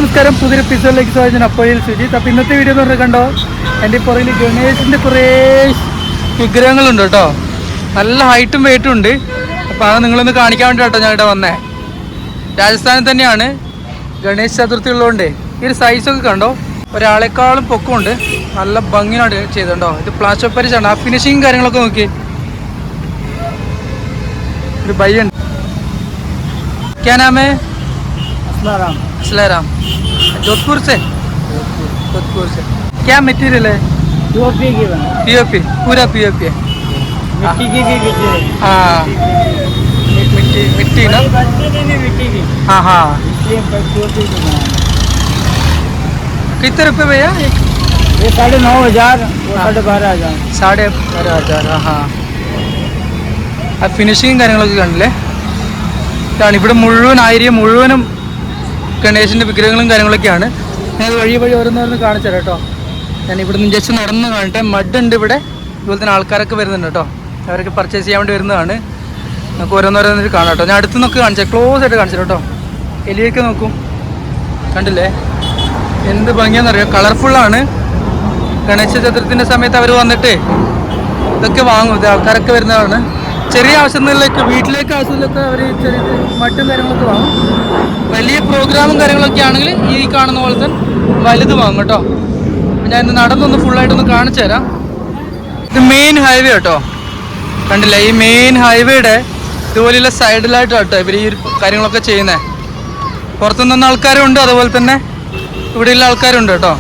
നമസ്കാരം, പുതിയൊരു എപ്പിസോഡിലേക്ക് സ്വാഗതം. അപ്പോഴിൽ സുജിത്ത്. അപ്പോൾ ഇന്നത്തെ വീഡിയോ എന്ന് പറഞ്ഞാൽ കണ്ടോ, എൻ്റെ പുറകിൽ ഗണേശിൻ്റെ കുറേ വിഗ്രഹങ്ങളുണ്ട് കേട്ടോ. നല്ല ഹൈറ്റും വെയിറ്റും ഉണ്ട്. അപ്പോൾ അത് നിങ്ങളൊന്ന് കാണിക്കാൻ വേണ്ടി കേട്ടോ ഞാൻ ഇവിടെ വന്നേ. രാജസ്ഥാനിൽ തന്നെയാണ്. ഗണേശ് ചതുർത്ഥി ഉള്ളതുകൊണ്ട് ഈ ഒരു സൈസൊക്കെ കണ്ടോ, ഒരാളെക്കാളും പൊക്കമുണ്ട്. നല്ല ഭംഗിയാണ് ചെയ്തിട്ടുണ്ടോ. ഇത് പ്ലാസ്റ്റർ ഓഫ് പാരീസ് ആണ്. ആ ഫിനിഷിങ് കാര്യങ്ങളൊക്കെ നോക്കി. ഒരു ഭയ്യുണ്ട്. क्या नाम है? असलाराम. जोधपुर से? जोधपुर से. क्या मटेरियल है? पीओपी. पूरा पीओपी है. मिट्टी की भी बिकी है. हाँ, मिट्टी ना. मिट्टी की. हाँ हाँ. इसलिए कितने रुपये भैया? ये 9,500 12,500. 12,500. हाँ. ആ ഫിനിഷിങ് കാര്യങ്ങളൊക്കെ കണ്ടില്ലേ. ഇതാണ് ഇവിടെ മുഴുവൻ മുഴുവനും ഗണേശൻ്റെ വിഗ്രഹങ്ങളും കാര്യങ്ങളൊക്കെയാണ്. ഞാൻ വഴി ഓരോന്നോരോന്ന് കാണിച്ചു തരാം കേട്ടോ. ഞാൻ ഇവിടെ നിന്ന് ജസ്റ്റ് നടന്ന് കാണട്ടെ. മഡുണ്ട് ഇവിടെ. അതുപോലെ തന്നെ ആൾക്കാരൊക്കെ വരുന്നുണ്ട് കേട്ടോ. അവരൊക്കെ പർച്ചേസ് ചെയ്യാൻ വേണ്ടി വരുന്നതാണ്. നമുക്ക് ഓരോന്നോരോന്നിട്ട് കാണാം കേട്ടോ. ഞാൻ അടുത്ത് നോക്കി കാണിച്ചാൽ ക്ലോസ് ആയിട്ട് കാണിച്ചു കേട്ടോ. എലിയൊക്കെ നോക്കും, കണ്ടില്ലേ എന്ത് ഭംഗിയാണെന്നറിയാം. കളർഫുള്ളാണ്. ഗണേശ ചതുർത്ഥിൻ്റെ സമയത്ത് അവർ വന്നിട്ട് ഇതൊക്കെ വാങ്ങും. ഇത് ആൾക്കാരൊക്കെ വരുന്നതാണ്. ചെറിയ ആവശ്യങ്ങളിലേക്ക്, വീട്ടിലേക്ക് ആവശ്യത്തിലൊക്കെ അവർ ചെറിയ മട്ടും കാര്യങ്ങളൊക്കെ വാങ്ങും. വലിയ പ്രോഗ്രാമും കാര്യങ്ങളൊക്കെ ആണെങ്കിൽ ഈ കാണുന്ന പോലെ തന്നെ വലുത് വാങ്ങും കേട്ടോ. ഞാൻ ഇന്ന് നടന്നൊന്ന് ഫുള്ളായിട്ടൊന്ന് കാണിച്ചു തരാം. ഇത് മെയിൻ ഹൈവേ കേട്ടോ, കണ്ടില്ല. ഈ മെയിൻ ഹൈവേയുടെ ഇതുപോലെയുള്ള സൈഡിലായിട്ടാണ് കേട്ടോ ഇവർ ഈ കാര്യങ്ങളൊക്കെ ചെയ്യുന്നത്. പുറത്തുനിന്ന് ആൾക്കാരുണ്ട്, അതുപോലെ തന്നെ ഇവിടെയുള്ള ആൾക്കാരുണ്ട് കേട്ടോ.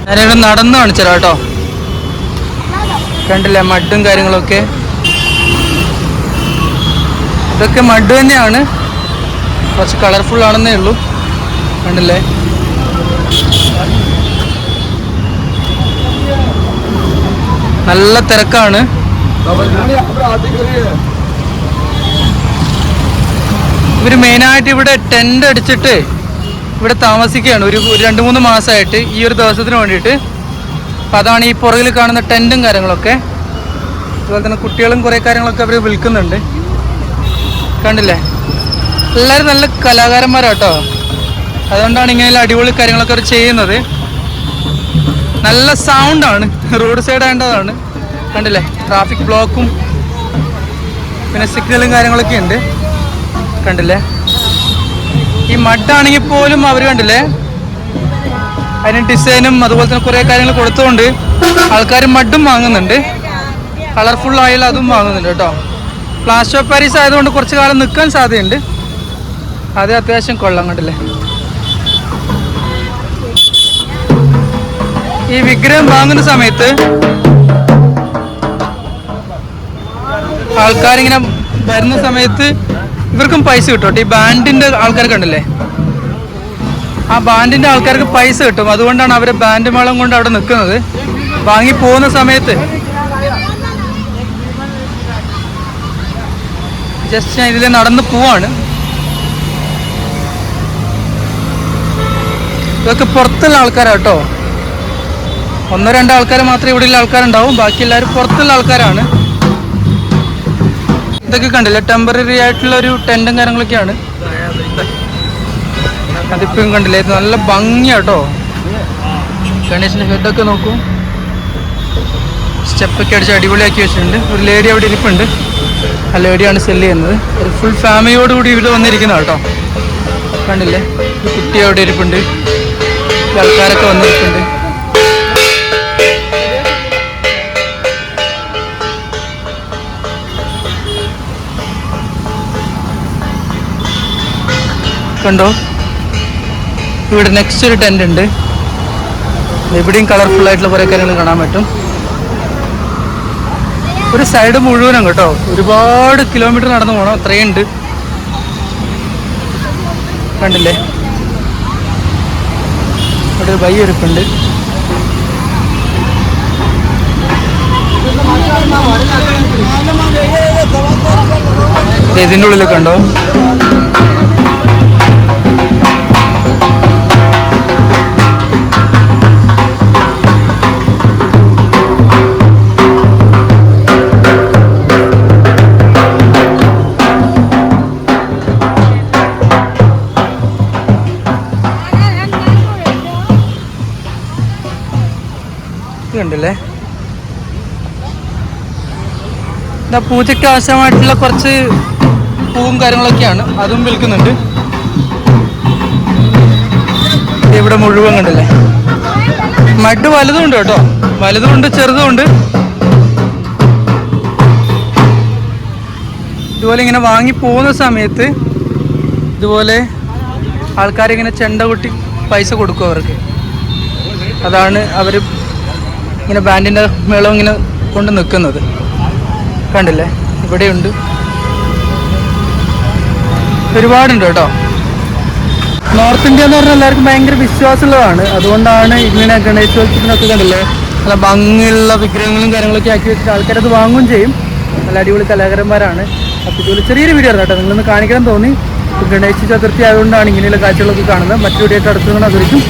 ഞാനിവിടെ നടന്ന് കാണിച്ചു തരാം കേട്ടോ. കണ്ടില്ലേ മഡും കാര്യങ്ങളൊക്കെ. ഇതൊക്കെ മഡ് തന്നെയാണ്, കുറച്ച് കളർഫുൾ ആണെന്നേ ഉള്ളൂ. കണ്ടില്ലേ നല്ല തിരക്കാണ്. ഇവർ മെയിനായിട്ട് ഇവിടെ ടെൻ്റ് അടിച്ചിട്ട് ഇവിടെ താമസിക്കുകയാണ് ഒരു 2-3 മാസമായിട്ട് ഈ ഒരു ദിവസത്തിന് വേണ്ടിയിട്ട്. അപ്പോൾ അതാണ് ഈ പുറകിൽ കാണുന്ന ടെൻറ്റും കാര്യങ്ങളൊക്കെ. അതുപോലെ തന്നെ കുട്ടികളും കുറേ കാര്യങ്ങളൊക്കെ അവർ വിൽക്കുന്നുണ്ട്. കണ്ടില്ലേ, എല്ലാവരും നല്ല കലാകാരന്മാരാട്ടോ. അതുകൊണ്ടാണ് ഇങ്ങനെ അടിപൊളി കാര്യങ്ങളൊക്കെ അവർ ചെയ്യുന്നത്. നല്ല സൗണ്ടാണ്. റോഡ് സൈഡ് ആയതാണ്. കണ്ടില്ലേ, ട്രാഫിക് ബ്ലോക്കും പിന്നെ സിഗ്നലും കാര്യങ്ങളൊക്കെ ഉണ്ട്. കണ്ടില്ലേ, ഈ മഡാണെങ്കിൽ പോലും അവർ കണ്ടില്ലേ അതിന് ഡിസൈനും അതുപോലെ തന്നെ കുറേ കാര്യങ്ങൾ കൊടുത്തുകൊണ്ട് ആൾക്കാർ മഡും വാങ്ങുന്നുണ്ട്. കളർഫുൾ ആയാലും അതും വാങ്ങുന്നുണ്ട് കേട്ടോ. പ്ലാസ്റ്റർ ഓഫ് പാരീസ് ആയതുകൊണ്ട് കുറച്ച് കാലം നിൽക്കാൻ സാധ്യതയുണ്ട്. അത് അത്യാവശ്യം കൊള്ളാം. കണ്ടില്ലേ, ഈ വിഗ്രഹം വാങ്ങുന്ന സമയത്ത് ആൾക്കാരിങ്ങനെ വരുന്ന സമയത്ത് ഇവർക്കും പൈസ കിട്ടും കേട്ടോ. ഈ ബാൻഡിൻ്റെ ആൾക്കാർ കണ്ടില്ലേ, ആ ബാൻഡിൻ്റെ ആൾക്കാർക്ക് പൈസ കിട്ടും. അതുകൊണ്ടാണ് അവർ ബാൻഡ് മേളം കൊണ്ട് അവിടെ നിൽക്കുന്നത്. വാങ്ങി പോകുന്ന സമയത്ത് ജസ്റ്റ് ഞാൻ ഇതിൽ നടന്ന് പോവാണ്. ഇതൊക്കെ പുറത്തുള്ള ആൾക്കാരാട്ടോ. 1-2 ആൾക്കാർ മാത്രമേ ഇവിടെയുള്ള ആൾക്കാരുണ്ടാവും. ബാക്കി എല്ലാവരും പുറത്തുള്ള ആൾക്കാരാണ്. ഇതൊക്കെ കണ്ടില്ല, ടെമ്പററി ആയിട്ടുള്ള ഒരു ടെൻറ്റും കാര്യങ്ങളൊക്കെയാണ്. അതിപ്പം കണ്ടില്ലേ, ഇത് നല്ല ഭംഗിയാട്ടോ. ഗണേശൻ്റെ ഹെഡൊക്കെ നോക്കൂ, സ്റ്റെപ്പൊക്കെ അടിച്ച് അടിപൊളിയാക്കി വെച്ചിട്ടുണ്ട്. ഒരു ലേഡി അവിടെ ഇരിപ്പുണ്ട്. ആ ലേഡിയാണ് സെല്ല് ചെയ്യുന്നത്. ഒരു ഫുൾ ഫാമിലിയോടുകൂടി ഇവിടെ വന്നിരിക്കുന്ന കേട്ടോ. കണ്ടില്ലേ, ഒരു കുട്ടി അവിടെ ഇരിപ്പുണ്ട്. ആൾക്കാരൊക്കെ വന്നിരിപ്പുണ്ട്. കണ്ടോ, ഇവിടെ നെക്സ്റ്റ് ഒരു ടെൻ്റ് ഉണ്ട്. എവിടെയും കളർഫുൾ ആയിട്ടുള്ള കുറേ കാര്യങ്ങൾ കാണാൻ പറ്റും. ഒരു സൈഡ് മുഴുവനും കേട്ടോ. ഒരുപാട് കിലോമീറ്റർ നടന്നു പോകണം, അത്രയുണ്ട്. കണ്ടില്ലേ, ഇവിടെ ഒരു ബൈ ഇരിപ്പുണ്ട്. ഇതിൻ്റെ ഉള്ളിലൊക്കെ ഉണ്ടോ. കണ്ടില്ലേ, എന്താ പൂജയ്ക്ക് ആവശ്യമായിട്ടുള്ള കുറച്ച് പൂവും കാര്യങ്ങളൊക്കെയാണ്, അതും വിൽക്കുന്നുണ്ട്. ഇവിടെ മുഴുവൻ കണ്ടില്ലേ, മഡ് വലുതും ഉണ്ട് കേട്ടോ, വലുതും ഉണ്ട് ചെറുതും ഉണ്ട്. ഇതുപോലെ ഇങ്ങനെ വാങ്ങി പോകുന്ന സമയത്ത് ഇതുപോലെ ആൾക്കാരിങ്ങനെ ചെണ്ട കൊട്ടി പൈസ കൊടുക്കും അവർക്ക്. അതാണ് അവർ ഇങ്ങനെ ബാൻഡിൻ്റെ മേളം ഇങ്ങനെ കൊണ്ട് നിൽക്കുന്നത്. കണ്ടില്ലേ, ഇവിടെയുണ്ട്, ഒരുപാടുണ്ട് കേട്ടോ. നോർത്ത് ഇന്ത്യ എന്ന് പറഞ്ഞാൽ എല്ലാവർക്കും ഭയങ്കര വിശ്വാസമുള്ളതാണ്. അതുകൊണ്ടാണ് ഇങ്ങനെ ഗണേശോത്സവത്തിനൊക്കെ കണ്ടില്ലേ നല്ല ഭംഗിയുള്ള വിഗ്രഹങ്ങളും കാര്യങ്ങളൊക്കെ ആക്കി വെച്ചിട്ട് ആൾക്കാരത് വാങ്ങുകയും ചെയ്യും. നല്ല അടിപൊളി കലാകാരന്മാരാണ്. അപ്പോൾ ഇതുപോലെ ചെറിയൊരു വീഡിയോ ആണ് കേട്ടോ, നിങ്ങളൊന്ന് കാണിക്കണം തോന്നി. ഗണേശ ചതുർത്ഥി ആയതുകൊണ്ടാണ് ഇങ്ങനെയുള്ള കാഴ്ചകളൊക്കെ കാണുന്നത്. മറ്റു വീഡിയോ ആയിട്ട് അടുത്ത് അതുവരെയും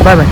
ബൈ ബൈ.